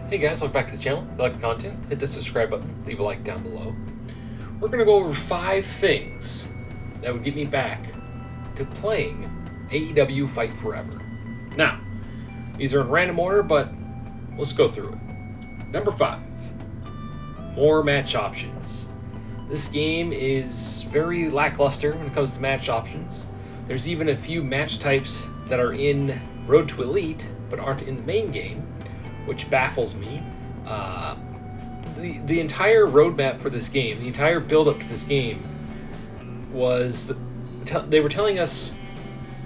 Hey guys, welcome back to the channel. If you like the content, hit the subscribe button, leave a like down below. We're going to go over 5 things that would get me back to playing AEW Fight Forever. Now, these are in random order, but let's go through it. Number 5, more match options. This game is very lackluster when it comes to match options. There's even a few match types that are in Road to Elite, but aren't in the main game, which baffles me. The entire roadmap for this game, the entire build-up to this game, was they were telling us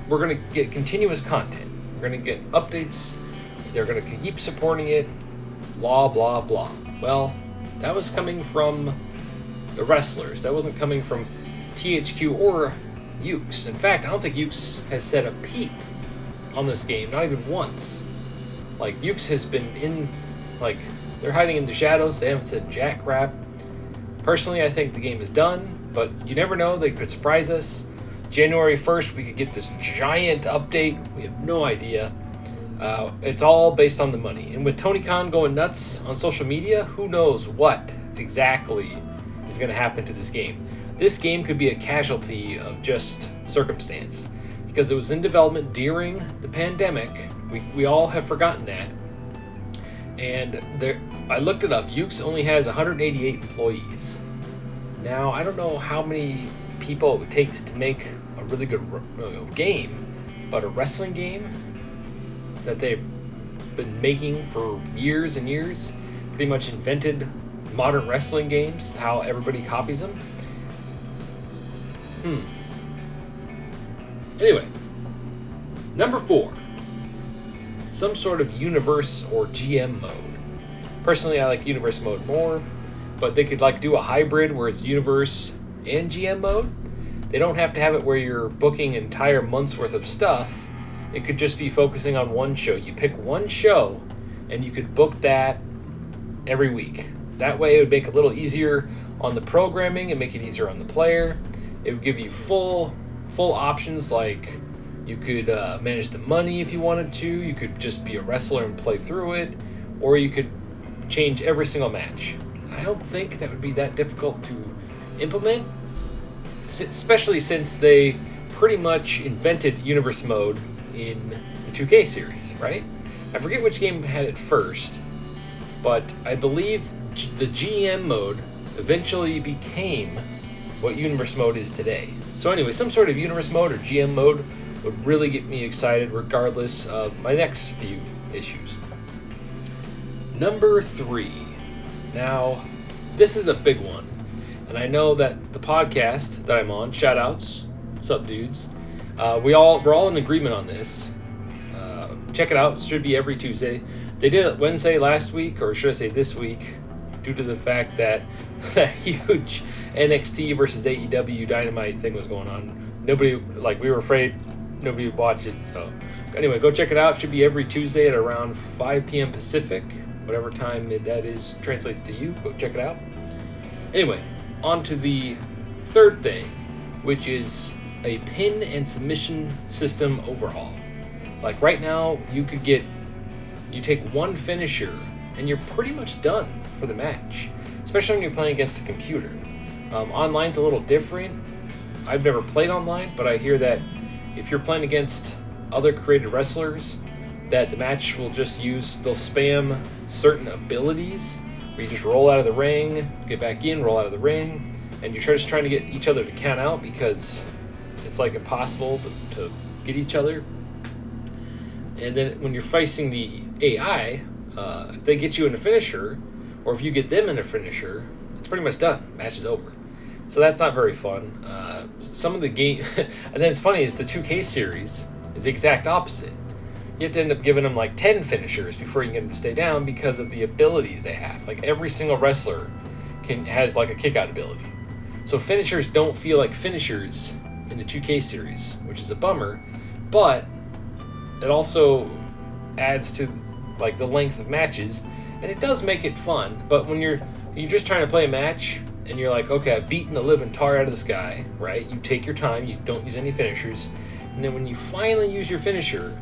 we're going to get continuous content. We're going to get updates. They're going to keep supporting it. Blah, blah, blah. Well, that was coming from the wrestlers. That wasn't coming from THQ or Ukes. In fact, I don't think Ukes has said a peep on this game, not even once. Like, Ukes has been in, like, they're hiding in the shadows. They haven't said jack crap. Personally, I think the game is done, but you never know. They could surprise us. January 1st, we could get this giant update. We have no idea. It's all based on the money. And with Tony Khan going nuts on social media, who knows what exactly is going to happen to this game. This game could be a casualty of just circumstance, because it was in development during the pandemic. We all have forgotten that. And I looked it up. Ukes only has 188 employees. Now, I don't know how many people it takes to make a really good game, but a wrestling game that they've been making for years and years, pretty much invented modern wrestling games, how everybody copies them. Anyway, number 4. Some sort of universe or GM mode. Personally, I like universe mode more, but they could do a hybrid where it's universe and GM mode. They don't have to have it where you're booking an entire month's worth of stuff. It could just be focusing on one show. You pick one show and you could book that every week. That way it would make it a little easier on the programming and make it easier on the player. It would give you full options, like you could manage the money if you wanted to. You could just be a wrestler and play through it, or you could change every single match. I don't think that would be that difficult to implement, especially since they pretty much invented universe mode in the 2K series, right? I forget which game had it first, but I believe the GM mode eventually became what universe mode is today. So anyway, some sort of universe mode or GM mode would really get me excited regardless of my next few issues. Number 3. Now, this is a big one. And I know that the podcast that I'm on, shoutouts, what's up dudes, we're all in agreement on this. Check it out. It should be every Tuesday. They did it Wednesday last week, or should I say this week, due to the fact that that huge NXT versus AEW Dynamite thing was going on. We were afraid nobody would watch it. So anyway, go check it out. It should be every Tuesday at around 5 p.m. Pacific, whatever time that is translates to you. Go check it out. Anyway, on to the third thing, which is a pin and submission system overhaul. Like right now, you take one finisher and you're pretty much done for the match, especially when you're playing against a computer. Online's a little different. I've never played online, but I hear that if you're playing against other created wrestlers, that the match will they'll spam certain abilities where you just roll out of the ring, get back in, roll out of the ring, and you're just trying to get each other to count out because it's impossible to get each other. And then when you're facing the AI, if they get you in a finisher, or if you get them in a finisher, it's pretty much done. Match is over. So that's not very fun. Some of the game, and then it's funny, is the 2K series is the exact opposite. You have to end up giving them 10 finishers before you can get them to stay down because of the abilities they have. Every single wrestler has a kick out ability. So finishers don't feel like finishers in the 2K series, which is a bummer, but it also adds to the length of matches, and it does make it fun. But when you're just trying to play a match and you're okay, I've beaten the living tar out of this guy, right? You take your time, you don't use any finishers, and then when you finally use your finisher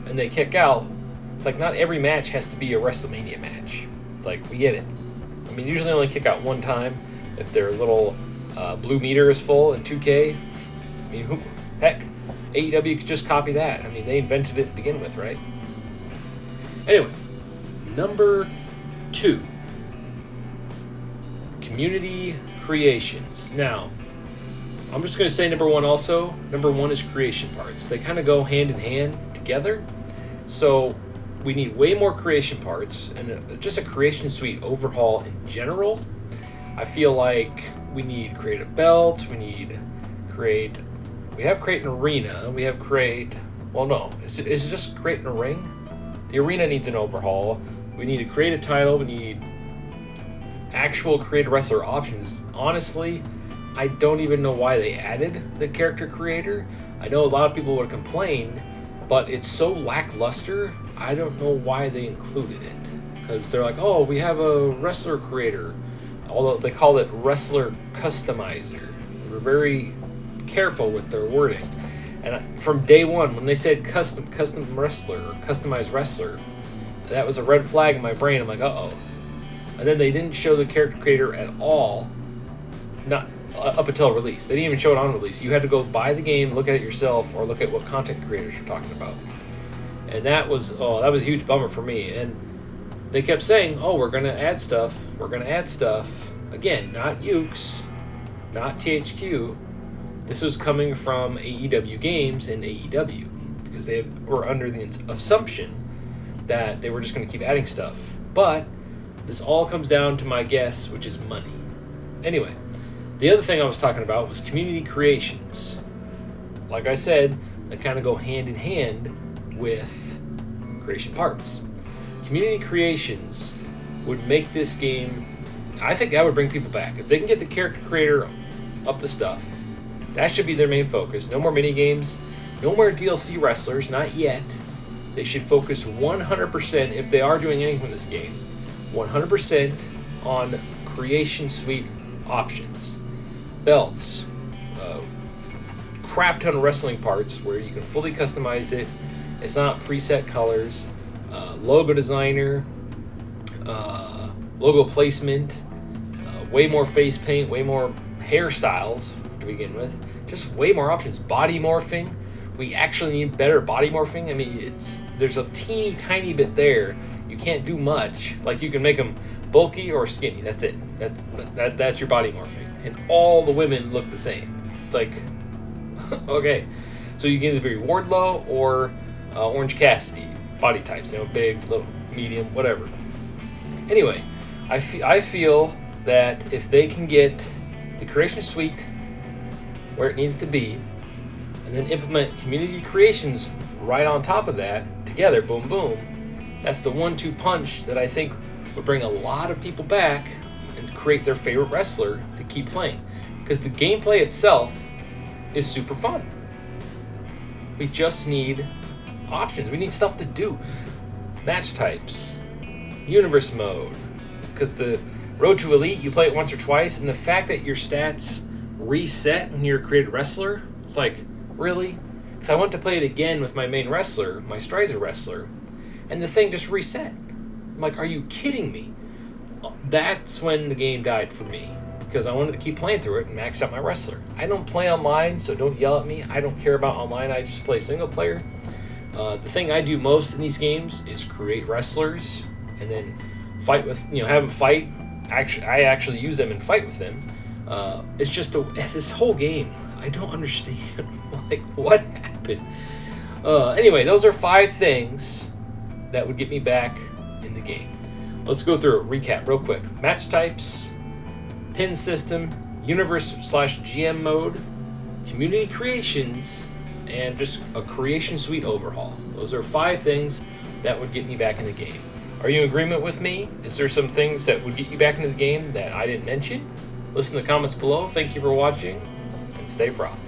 and they kick out, It's like not every match has to be a WrestleMania match. It's like, we get it. I mean, usually only kick out one time if their little blue meter is full in 2K. I mean, heck, AEW could just copy that. I mean, they invented it to begin with, right? Anyway, number 2. Community creations. Now, I'm just going to say number 1 also. Number 1 is creation parts. They kind of go hand in hand together. So we need way more creation parts and just a creation suite overhaul in general. I feel like we need create a belt. We have create an arena. We have create. Well, no, is it just creating a ring? The arena needs an overhaul. We need to create a title. We need actual created wrestler options. Honestly, I don't even know why they added the character creator. I know a lot of people would complain, but it's so lackluster. I don't know why they included it. Because they're like, oh, we have a wrestler creator. Although they call it wrestler customizer. They were very careful with their wording. And from day one, when they said custom wrestler or customized wrestler, that was a red flag in my brain. I'm like, uh-oh. And then they didn't show the character creator at all, not up until release. They didn't even show it on release. You had to go buy the game, look at it yourself, or look at what content creators are talking about. And that was a huge bummer for me. And they kept saying, oh, we're going to add stuff. We're going to add stuff. Again, not Ukes, not THQ. This was coming from AEW Games and AEW because they were under the assumption that they were just going to keep adding stuff. But this all comes down to my guess, which is money. Anyway, the other thing I was talking about was community creations. Like I said, they kind of go hand in hand with creation parts. Community creations would make this game, I think that would bring people back. If they can get the character creator up to stuff, that should be their main focus. No more mini games, no more DLC wrestlers, not yet. They should focus 100%, if they are doing anything in this game, 100% on creation suite options. Belts, crap ton of wrestling parts where you can fully customize it. It's not preset colors. Logo designer, logo placement, way more face paint, way more hairstyles to begin with. Just way more options. Body morphing. We actually need better body morphing. I mean, there's a teeny tiny bit there. You can't do much. Like, you can make them bulky or skinny. That's it. That's your body morphing. And all the women look the same. It's like, okay. So you can either be Wardlow or Orange Cassidy body types. You know, big, little, medium, whatever. Anyway, I feel that if they can get the creation suite where it needs to be, and then implement community creations right on top of that, together, boom, boom, that's the 1-2 punch that I think would bring a lot of people back and create their favorite wrestler to keep playing. Because the gameplay itself is super fun. We just need options. We need stuff to do. Match types, universe mode. Because the Road to Elite, you play it once or twice, and the fact that your stats reset when you're a created wrestler, it's like, really? Because I went to play it again with my main wrestler, my Strizer wrestler, and the thing just reset. I'm like, are you kidding me? That's when the game died for me, because I wanted to keep playing through it and max out my wrestler. I don't play online, so don't yell at me. I don't care about online. I just play single player. The thing I do most in these games is create wrestlers and then fight with, have them fight. I actually use them and fight with them. It's just this whole game. I don't understand. Like, what happened? Anyway, those are 5 things that would get me back in the game. Let's go through a recap real quick. Match types, pin system, universe/GM mode, community creations, and just a creation suite overhaul. Those are 5 things that would get me back in the game. Are you in agreement with me? Is there some things that would get you back into the game that I didn't mention? Listen in the comments below. Thank you for watching, and stay frosty.